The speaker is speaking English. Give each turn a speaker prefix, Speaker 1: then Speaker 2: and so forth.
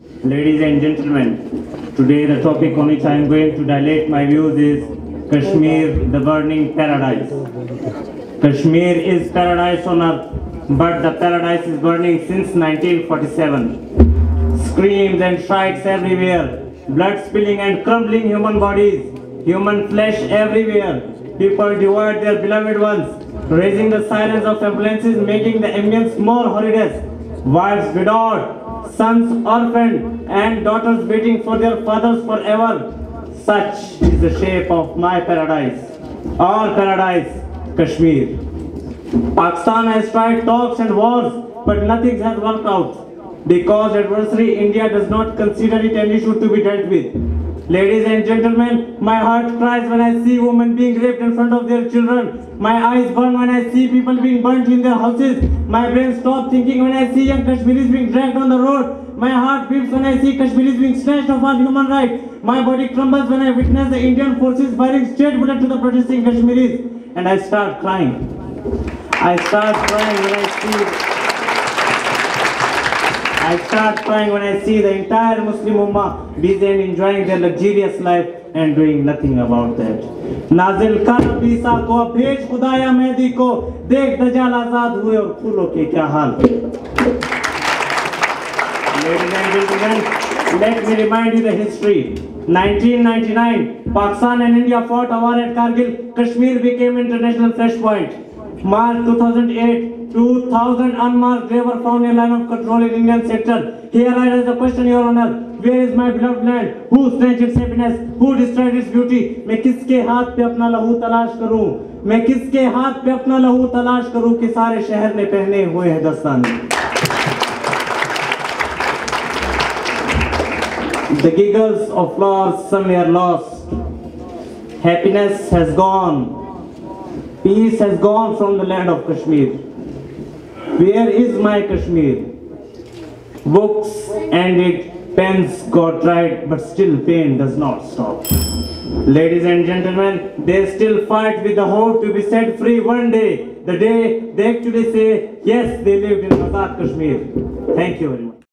Speaker 1: Ladies and gentlemen, today the topic on which I am going to dilate my views is Kashmir, the burning paradise. Kashmir is paradise on earth, but the paradise is burning since 1947. Screams and strikes everywhere, blood spilling and crumbling human bodies, human flesh everywhere. People divide their beloved ones, raising the silence of ambulances, making the ambience more horrendous. Wives widowed, sons orphaned, and daughters waiting for their fathers forever. Such is the shape of my paradise, our paradise, Kashmir. Pakistan has tried talks and wars, but nothing has worked out. Because adversary India does not consider it an issue to be dealt with. Ladies and gentlemen, my heart cries when I see women being raped in front of their children. My eyes burn when I see people being burnt in their houses. My brain stops thinking when I see young Kashmiris being dragged on the road. My heart beats when I see Kashmiris being snatched of our human rights. My body crumbles when I witness the Indian forces firing straight bullets to the protesting Kashmiris. And I start crying. I start crying when I see the entire Muslim Ummah busy and enjoying their luxurious life and doing nothing about that. नाज़िल कर बीसा को भेज खुदाया मेहदी को देख दजाल आजाद हुए और फूलों के क्या हाल. Ladies and gentlemen, let me remind you the history. 1999, Pakistan and India fought a war at Kargil. Kashmir became international flashpoint. March 2008, 2,000 unmarked graves were found in line of control in Indian sector. Here I raise the question, Your Honor. Where is my beloved land? Who snatched its happiness? Who destroyed its beauty? मैं किसके हाथ पे अपना लहू तलाश करूं? मैं किसके हाथ पे अपना लहू तलाश करूं कि सारे शहर ने पहने हुए हैं दस्ताने? The giggles of flowers somewhere lost. Happiness has gone. Peace has gone from the land of Kashmir. Where is my Kashmir? Books ended, pens got dried, but still pain does not stop. Ladies and gentlemen, they still fight with the hope to be set free one day. The day they actually say, yes, they lived in Azad Kashmir. Thank you very much.